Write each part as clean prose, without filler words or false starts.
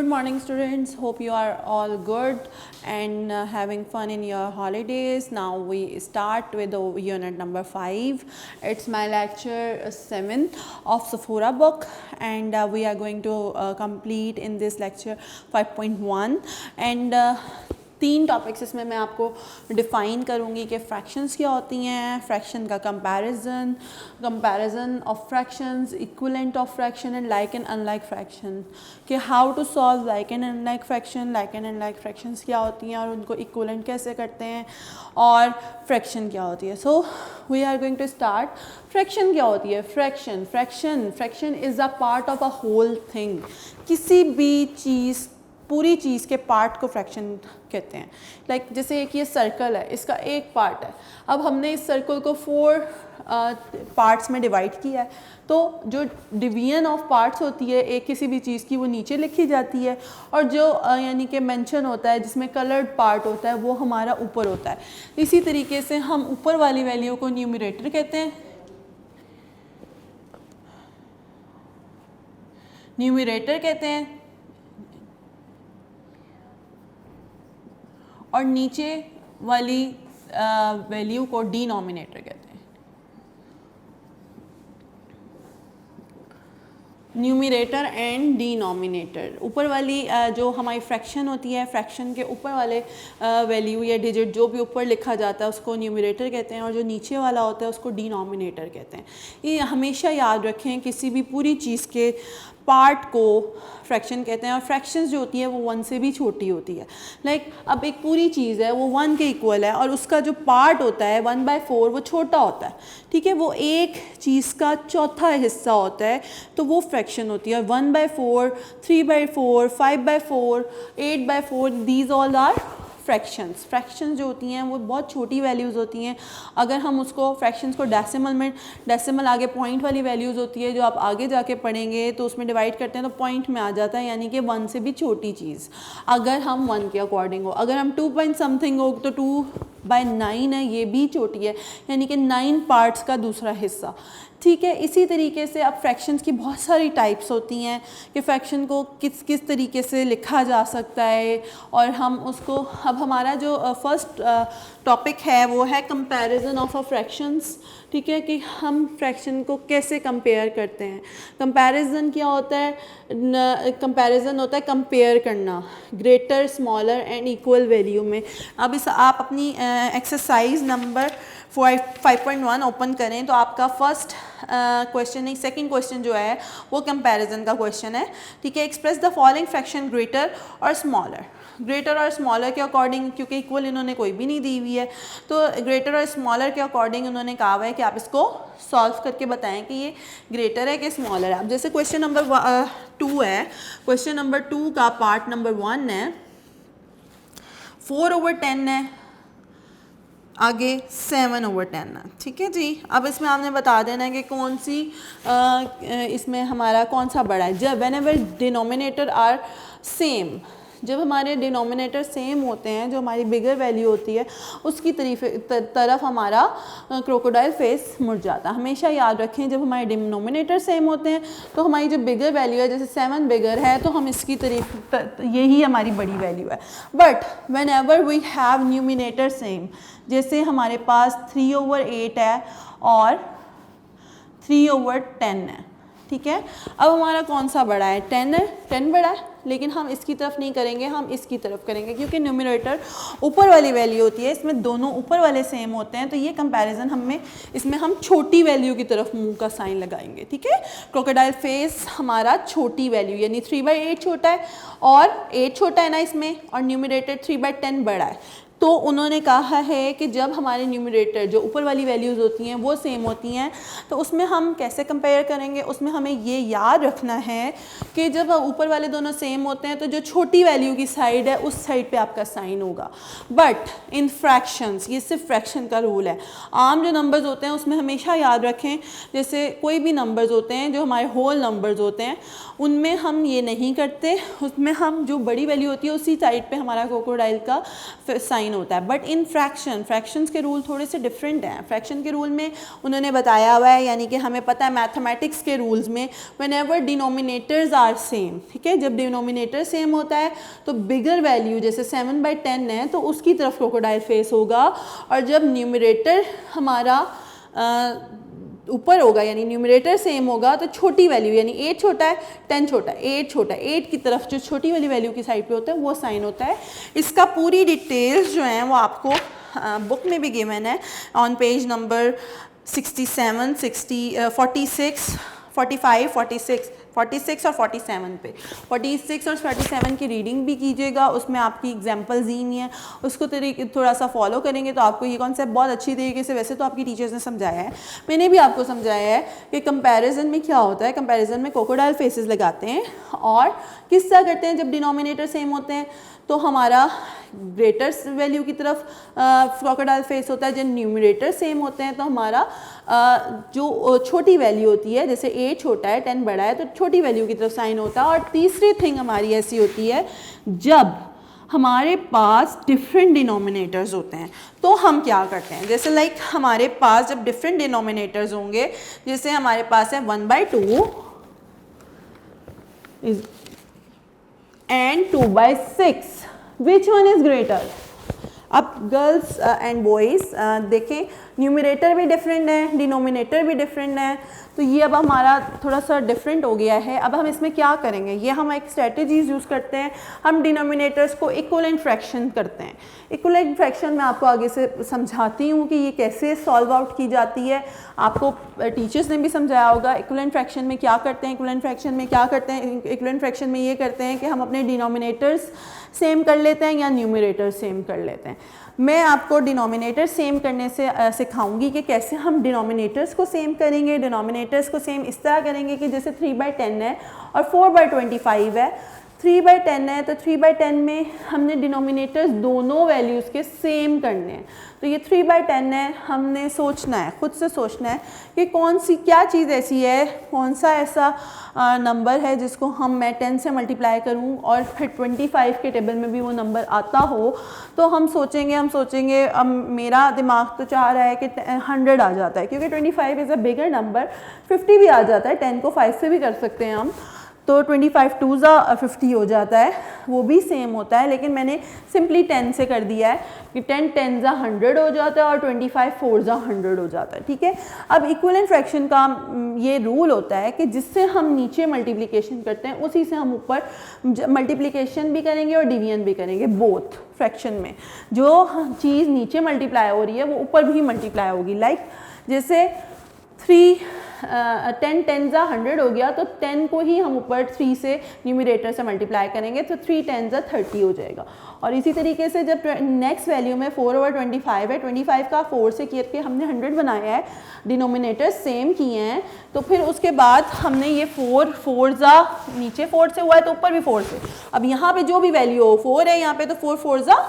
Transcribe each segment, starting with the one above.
Good morning students, hope you are all good and having fun in your holidays. Now we start with the unit number 5. It's my lecture 7 of Safura book and we are going to complete in this lecture 5.1 and 3 topics इसमें मैं आपको define करूँगी कि fractions क्या होती हैं, fraction का comparison of fractions, equivalent of fraction and like and unlike fraction, कि how to solve like and unlike fractions क्या होती हैं और उनको इक्विवेलेंट कैसे करते हैं, और फ्रैक्शन क्या होती है. So we are going to start. Fraction क्या होती है? Fraction is a part of a whole thing. किसी भी चीज़, पूरी चीज़ के पार्ट को फ्रैक्शन कहते हैं. लाइक जैसे एक ये सर्कल है, इसका एक पार्ट है. अब हमने इस सर्कल को 4 पार्ट्स में डिवाइड किया है, तो जो डिवीजन ऑफ पार्ट्स होती है एक किसी भी चीज़ की, वो नीचे लिखी जाती है, और जो यानी कि मेंशन होता है जिसमें कलर्ड पार्ट होता है वो हमारा ऊपर होता है. इसी तरीके से हम ऊपर वाली वैल्यू को न्यूमरेटर कहते हैं, और नीचे वाली वैल्यू को डिनोमिनेटर कहते हैं. Numerator and denominator. ऊपर वाली जो हमारी फ्रैक्शन होती है, फ्रैक्शन के ऊपर वाले वैल्यू या डिजिट जो भी ऊपर लिखा जाता है उसको न्यूमरेटर कहते हैं, और जो नीचे वाला होता है उसको डिनोमिनेटर कहते हैं. ये हमेशा याद रखें, किसी भी पूरी चीज़ के पार्ट को फ्रैक्शन कहते हैं, और फ्रैक्शंस जो होती है वो 1 से भी छोटी होती है. लाइक अब एक पूरी चीज़ है वो 1 के इक्वल है, और उसका जो पार्ट होता है 1/4 वो छोटा होता है. ठीक है, वो एक चीज़ का चौथा हिस्सा होता है, तो वो फ्रैक्शन होती है. 1/4, 3/4, 5/4, 8/4, दीज ऑल आर फ्रैक्शंस जो होती हैं वो बहुत छोटी वैल्यूज़ होती हैं. अगर हम उसको फ्रैक्शंस को डेसिमल आगे पॉइंट वाली वैल्यूज़ होती है जो आप आगे जाके पढ़ेंगे, तो उसमें डिवाइड करते हैं तो पॉइंट में आ जाता है, यानी कि 1 से भी छोटी चीज़ अगर हम 1 के अकॉर्डिंग हो. अगर हम 2 पॉइंट समथिंग हो तो 2/9 है, ये भी छोटी है, यानी कि 9 पार्ट्स का दूसरा हिस्सा. ठीक है, इसी तरीके से अब फ्रैक्शंस की बहुत सारी टाइप्स होती हैं कि फ्रैक्शन को किस तरीके से लिखा जा सकता है, और हम उसको, अब हमारा जो फर्स्ट टॉपिक है वो है कंपैरिजन ऑफ अ फ्रैक्शंस. ठीक है, कि हम फ्रैक्शन को कैसे कंपेयर करते हैं. कंपैरिजन क्या होता है? कंपैरिजन होता है कंपेयर करना greater, smaller and equal value में. अब इस आप अपनी एक्सरसाइज नंबर 5.1 ओपन करें तो आपका फर्स्ट क्वेश्चन नहीं, सेकंड क्वेश्चन जो है वो कंपैरिजन का क्वेश्चन है. ठीक है, express the following fraction greater और स्मॉलर. ग्रेटर और स्मॉलर के अकॉर्डिंग, क्योंकि इक्वल इन्होंने कोई भी नहीं दी हुई है, तो ग्रेटर और स्मॉलर के अकॉर्डिंग उन्होंने कहा हुआ है कि आप इसको सॉल्व करके बताएं कि ये ग्रेटर है कि स्मॉलर है. अब जैसे क्वेश्चन नंबर 2 है, क्वेश्चन नंबर 2 का पार्ट नंबर 1 है, 4/10 है, आगे 7/10 है. ठीक है जी. अब इसमें आपने बता देना है कि कौन सी इसमें हमारा कौन सा बड़ा है. जब व्हेनेवर डिनोमिनेटर आर सेम, जब हमारे डिनोमिनेटर सेम होते हैं, जो हमारी बिगर वैल्यू होती है उसकी तरफ हमारा क्रोकोडाइल फेस मुड़ जाता है. हमेशा याद रखें, जब हमारे डिनोमिनेटर सेम होते हैं तो हमारी जो बिगर वैल्यू है, जैसे 7 बिगर है तो हम इसकी तरफ, यही हमारी बड़ी वैल्यू है. But whenever we have numerator same, जैसे हमारे पास 3/8 है और 3/10 है. ठीक है, अब हमारा कौन सा बड़ा है? 10 है. 10 बड़ा है, लेकिन हम इसकी तरफ नहीं करेंगे, हम इसकी तरफ करेंगे, क्योंकि न्यूमरेटर ऊपर वाली वैल्यू होती है, इसमें दोनों ऊपर वाले सेम होते हैं, तो ये कंपैरिजन हमें, इसमें हम छोटी वैल्यू की तरफ मुंह का साइन लगाएंगे. ठीक है, क्रोकोडाइल फेस हमारा छोटी वैल्यू, यानी 3/8 छोटा है और 8 छोटा है ना इसमें, और न्यूमरेटर 3/10 बड़ा है. तो उन्होंने कहा है कि जब हमारे न्यूमरेटर जो ऊपर वाली वैल्यूज़ होती हैं वो सेम होती हैं, तो उसमें हम कैसे कंपेयर करेंगे? उसमें हमें ये याद रखना है कि जब ऊपर वाले दोनों सेम होते हैं तो जो छोटी वैल्यू की साइड है उस साइड पे आपका साइन होगा. बट इन फ्रैक्शंस, ये सिर्फ फ्रैक्शन का रूल है. आम जो नंबर्स होते हैं उसमें हमेशा याद रखें, जैसे कोई भी नंबर्स होते हैं जो हमारे होल नंबर्स होते हैं उनमें हम ये नहीं करते, उसमें हम जो बड़ी वैल्यू होती है उसी साइड पे हमारा क्रोकोडाइल का साइन होता है, बट इन फ्रैक्शंस के रूल थोड़े से डिफरेंट हैं। फ्रैक्शन के रूल में उन्होंने बताया हुआ है, यानी कि हमें पता है मैथमेटिक्स के रूल्स में व्हेनेवर डिनोमिनेटर्स आर सेम, ठीक है, जब डिनोमिनेटर सेम होता है तो बिगर वैल्यू जैसे 7/10 है तो उसकी तरफ क्रोकोडाइल फेस होगा, और जब न्यूमरेटर हमारा ऊपर होगा यानी न्यूमरेटर सेम होगा तो छोटी वैल्यू यानी 8 छोटा है 10 छोटा है 8 छोटा है 8 की तरफ जो छोटी वाली वैल्यू की साइड पे होता है वो साइन होता है। इसका पूरी डिटेल्स जो हैं वो आपको बुक में भी गिवन है ऑन पेज नंबर 67, 46, 45, 46 और 47 पे। 46 और 47 की रीडिंग भी कीजिएगा, उसमें आपकी एग्जाम्पल्स दी नहीं है, उसको थोड़ा सा फॉलो करेंगे तो आपको ये कॉन्सेप्ट बहुत अच्छी तरीके से, वैसे तो आपकी टीचर्स ने समझाया है, मैंने भी आपको समझाया है कि कंपैरिजन में क्या होता है। कंपैरिजन में क्रोकोडाइल फेसेस लगाते हैं और किस तरह करते हैं, जब डिनोमिनेटर सेम होते हैं तो हमारा ग्रेटर वैल्यू की तरफ क्रोकोडाइल फेस होता है, जब न्यूमरेटर सेम होते हैं तो हमारा जो छोटी वैल्यू होती है, जैसे 8 छोटा है 10 बड़ा है तो छोटी वैल्यू की तरफ साइन होता है। और तीसरी थिंग हमारी ऐसी होती है जब हमारे पास डिफरेंट डिनोमिनेटर्स होते हैं तो हम क्या करते हैं, जैसे लाइक हमारे पास जब डिफरेंट डिनोमिनेटर्स होंगे, जैसे हमारे पास है 1/2 and 2/6, which one is greater? अब गर्ल्स एंड बॉयज़ देखें, न्यूमरेटर भी डिफरेंट है, डिनोमिनेटर भी डिफरेंट है, तो ये अब हमारा थोड़ा सा डिफरेंट हो गया है। अब हम इसमें क्या करेंगे, ये हम एक स्ट्रेटजीज यूज़ करते हैं, हम डिनोमिनेटर्स को इक्वलेंट फ्रैक्शन करते हैं। इक्वलेंट फ्रैक्शन मैं आपको आगे से समझाती हूँ कि ये कैसे सॉल्व आउट की जाती है, आपको टीचर्स ने भी समझाया होगा। इक्वलेंट फ्रैक्शन में क्या करते हैं, इक्वलेंट फ्रैक्शन में क्या करते हैं, इक्वलेंट फ्रैक्शन में ये करते हैं कि हम अपने डिनोमिनेटर्स सेम कर लेते हैं या न्यूमरेटर सेम कर लेते हैं। मैं आपको डिनोमिनेटर सेम करने से सिखाऊंगी कि कैसे हम डिनोमिनेटर्स को सेम करेंगे। डिनोमिनेटर्स को सेम इस तरह करेंगे कि जैसे 3/10 है और 4/25 है। 3/10 है तो 3/10 में हमने डिनोमिनेटर्स दोनों वैल्यूज़ के सेम करने हैं। तो ये 3/10 है, हमने सोचना है, खुद से सोचना है कि कौन सी क्या चीज़ ऐसी है, कौन सा ऐसा नंबर है जिसको मैं 10 से मल्टीप्लाई करूं और फिर 25 के टेबल में भी वो नंबर आता हो। तो हम सोचेंगे अब मेरा दिमाग तो चाह रहा है कि 100 आ जाता है, क्योंकि 25 इज़ अ बिगर नंबर। 50 भी आ जाता है, 10 को 5 से भी कर सकते हैं हम, तो 25 2 50 हो जाता है, वो भी सेम होता है। लेकिन मैंने सिंपली 10 से कर दिया है कि 10 10 100 हो जाता है और 25 4 100 हो जाता है, ठीक है। अब इक्विवेलेंट फ्रैक्शन का ये रूल होता है कि जिससे हम नीचे मल्टीप्लिकेशन करते हैं उसी से हम ऊपर मल्टीप्लिकेशन भी करेंगे और डिवीजन भी करेंगे। बोथ फ्रैक्शन में जो चीज़ नीचे मल्टीप्लाई हो रही है वो ऊपर भी मल्टीप्लाई होगी। लाइक जैसे 10 10 100 हो गया तो 10 को ही हम ऊपर 3 से न्यूमरेटर से मल्टीप्लाई करेंगे तो 3 10 30 हो जाएगा। और इसी तरीके से जब नेक्स्ट वैल्यू में 4/25 है, 25 का 4 से करके हमने 100 बनाया है, डिनोमिनेटर सेम किए हैं, तो फिर उसके बाद हमने ये 4 नीचे 4 से हुआ है तो ऊपर भी 4 से। अब यहाँ पे जो भी वैल्यू हो 4 है यहाँ पे तो 4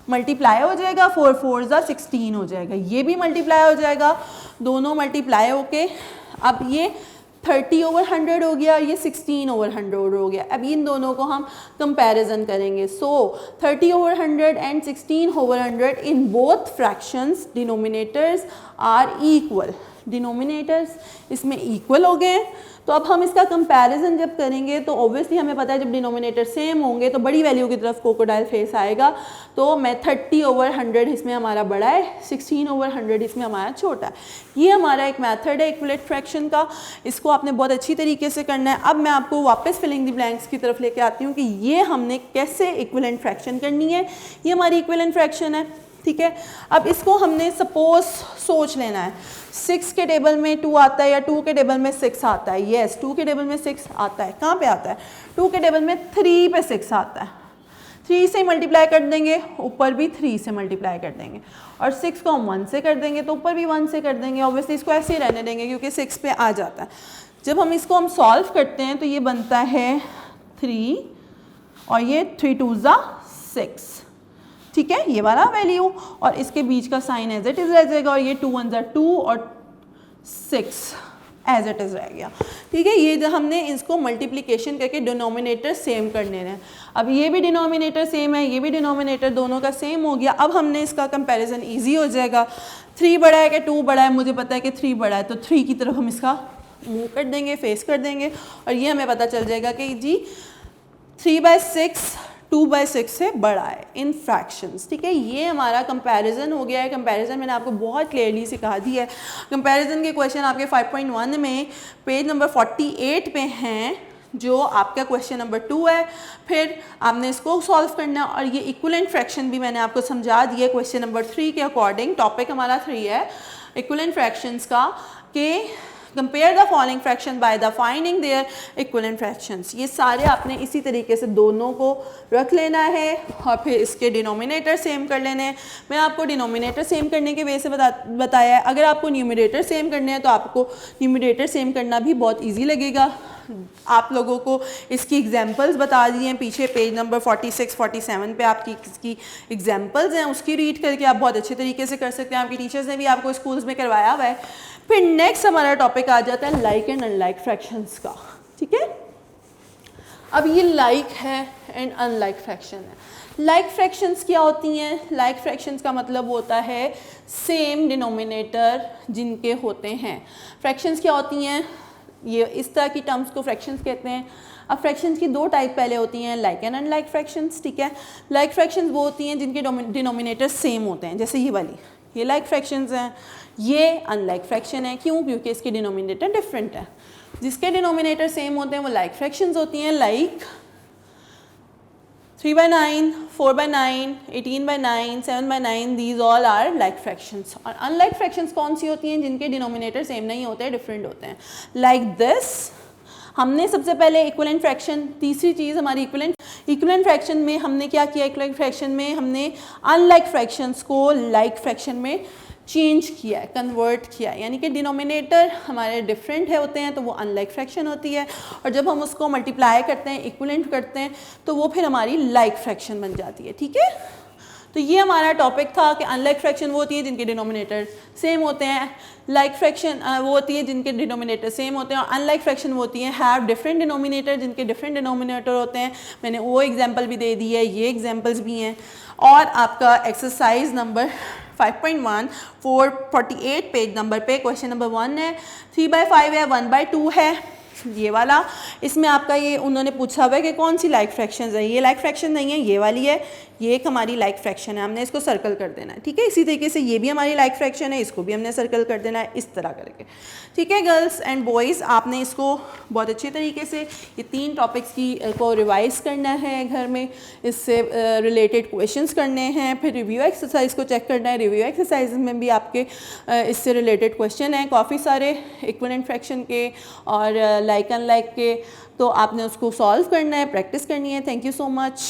मल्टीप्लाई हो जाएगा, 4 4 16 हो जाएगा, ये भी मल्टीप्लाई हो जाएगा, दोनों मल्टीप्लाई होके अब ये 30/100 हो गया, ये 16/100 हो गया। अब इन दोनों को हम कंपैरिजन करेंगे। So 30/100 and 16/100 in both fractions denominators are equal. Denominators इसमें इक्वल हो गए। तो अब हम इसका कंपैरिजन जब करेंगे तो ऑब्वियसली हमें पता है जब डिनोमिनेटर सेम होंगे तो बड़ी वैल्यू की तरफ क्रोकोडाइल फेस आएगा। तो मैं 30/100 इसमें हमारा बड़ा है, 16/100 इसमें हमारा छोटा है। ये हमारा एक मेथड है इक्विवेलेंट फ्रैक्शन का, इसको आपने बहुत अच्छी तरीके से करना है। अब मैं आपको वापस फिलिंग द ब्लैंक्स की तरफ लेके आती हूँ कि ये हमने कैसे इक्विवेलेंट फ्रैक्शन करनी है। ये हमारी इक्विवेलेंट फ्रैक्शन है, ठीक है। अब इसको हमने सपोज सोच लेना है 6 के टेबल में 2 आता है या 2 के टेबल में 6 आता है। यस, 2 के टेबल में 6 आता है। कहाँ पे आता है? 2 के टेबल में 3 पे 6 आता है। 3 से मल्टीप्लाई कर देंगे, ऊपर भी 3 से मल्टीप्लाई कर देंगे, और 6 को हम 1 से कर देंगे तो ऊपर भी 1 से कर देंगे। ऑब्वियसली इसको ऐसे ही रहने देंगे क्योंकि 6 पे आ जाता है। जब हम इसको सॉल्व करते हैं तो ये बनता है 3 और ये 3 2 6, ठीक है, ये वाला वैल्यू, और इसके बीच का साइन एज इट इज रह जाएगा, और ये 2 1 2 और 6 एज इट इज़ रह गया। ठीक है, ये जो हमने इसको मल्टीप्लिकेशन करके डिनोमिनेटर सेम करने हैं। अब ये भी डिनोमिनेटर सेम है, ये भी डिनोमिनेटर दोनों का सेम हो गया। अब हमने इसका कंपैरिजन इजी हो जाएगा। 3 बड़ा है कि 2 बड़ा है, मुझे पता है कि 3 बड़ा है, तो 3 की तरफ हम इसका मुंह कर देंगे, फेस कर देंगे, और ये हमें पता चल जाएगा कि जी 3/6 2/6 से बड़ा है इन फ्रैक्शंस। ठीक है, ये हमारा कंपैरिजन हो गया है। कंपैरिजन मैंने आपको बहुत क्लियरली सिखा दी है। कंपैरिजन के क्वेश्चन आपके 5.1 में पेज नंबर 48 पे हैं, जो आपका क्वेश्चन नंबर 2 है। फिर आपने इसको सॉल्व करना है, और ये इक्विवेलेंट फ्रैक्शन भी मैंने आपको समझा दिया क्वेश्चन नंबर 3 के अकॉर्डिंग। टॉपिक हमारा 3 है इक्विवेलेंट फ्रैक्शंस का, कि compare the following fraction by the finding there equivalent fractions. ये सारे आपने इसी तरीके से दोनों को रख लेना है और फिर इसके डिनोमिनेटर सेम कर लेने हैं। मैं आपको डिनोमिनेटर सेम करने के वे से बताया है। अगर आपको न्यूमरेटर सेम करने हैं तो आपको न्यूमरेटर सेम करना भी बहुत ईजी लगेगा। आप लोगों को इसकी एग्जाम्पल्स बता दिए हैं पीछे पेज नंबर 46-47 पे आपकी इसकी एग्जाम्पल्स हैं, उसकी रीड करके आप बहुत अच्छे तरीके से कर सकते हैं। आपकी टीचर्स ने भी आपको स्कूल्स में करवाया हुआ है। फिर नेक्स्ट हमारा टॉपिक आ जाता है लाइक एंड अनलाइक फ्रैक्शंस का। ठीक है, अब ये लाइक है एंड अनलाइक फ्रैक्शन है। लाइक फ्रैक्शंस क्या होती हैं? लाइक फ्रैक्शंस का मतलब होता है सेम डिनोमिनेटर जिनके होते हैं। फ्रैक्शंस क्या होती हैं? ये इस तरह की टर्म्स को फ्रैक्शंस कहते हैं। अब फ्रैक्शंस की 2 टाइप पहले होती हैं, लाइक एंड अनलाइक फ्रैक्शंस। ठीक है, लाइक फ्रैक्शंस वो होती हैं जिनके डिनोमिनेटर सेम होते हैं, जैसे ये वाली, ये लाइक फ्रैक्शंस हैं। ये अनलाइक फ्रैक्शन है, क्यों? क्योंकि इसके डिनोमिनेटर डिफरेंट है। जिसके डिनोमिनेटर सेम होते हैं वो लाइक फ्रैक्शंस होती हैं, like 3/9, 4/9, 18/9, 7/9, these all are like fractions। और अनलाइक फ्रैक्शंस कौन सी होती हैं? जिनके डिनोमिनेटर सेम नहीं होते, डिफरेंट होते हैं। लाइक दिस, हमने सबसे पहले इक्विवेलेंट फ्रैक्शन, तीसरी चीज़ हमारी इक्विवेलेंट फ्रैक्शन में हमने क्या किया? इक्विवेलेंट फ्रैक्शन में हमने अनलाइक फ्रैक्शंस को लाइक फ्रैक्शन में चेंज किया है, कन्वर्ट किया है, यानी कि डिनोमिनेटर हमारे डिफरेंट है होते हैं तो वो अनलाइक फ्रैक्शन होती है, और जब हम उसको मल्टीप्लाई करते हैं, इक्विवेलेंट करते हैं, तो वो फिर हमारी लाइक फ्रैक्शन बन जाती है। ठीक है, तो ये हमारा टॉपिक था कि अनलाइक फ्रैक्शन वो होती है जिनके डिनोमिनेटर सेम होते हैं, लाइक फ्रैक्शन वो होती है जिनके डिनोमिनेटर सेम होते हैं, और अनलाइक फ्रैक्शन वो होती है हैव डिफरेंट डिनोमिनेटर, जिनके डिफरेंट डिनोमिनेटर होते हैं। मैंने वो एग्जांपल भी दे दी है, ये एग्जांपल्स भी हैं। और आपका एक्सरसाइज नंबर 5.1 448 पेज नंबर पे क्वेश्चन नंबर 1 है, 3/5 है, 1/2 है, ये वाला। इसमें आपका ये उन्होंने पूछा हुआ है कि कौन सी लाइक फ्रैक्शन है। ये लाइक फ्रैक्शन नहीं है, ये वाली है, ये एक हमारी लाइक फ्रैक्शन है, हमने इसको सर्कल कर देना है। ठीक है, इसी तरीके से ये भी हमारी लाइक फ्रैक्शन है, इसको भी हमने सर्कल कर देना है, इस तरह करके। ठीक है गर्ल्स एंड बॉयज़, आपने इसको बहुत अच्छे तरीके से ये 3 टॉपिक्स की को रिवाइज़ करना है घर में, इससे रिलेटेड क्वेश्चंस करने हैं, फिर रिव्यू एक्सरसाइज को चेक करना है। रिव्यू एक्सरसाइज में भी आपके इससे रिलेटेड क्वेश्चन हैं काफ़ी सारे, इक्विवेलेंट फ्रैक्शन के और लाइक अनलाइक के, तो आपने उसको सॉल्व करना है, प्रैक्टिस करनी है। Thank you so much.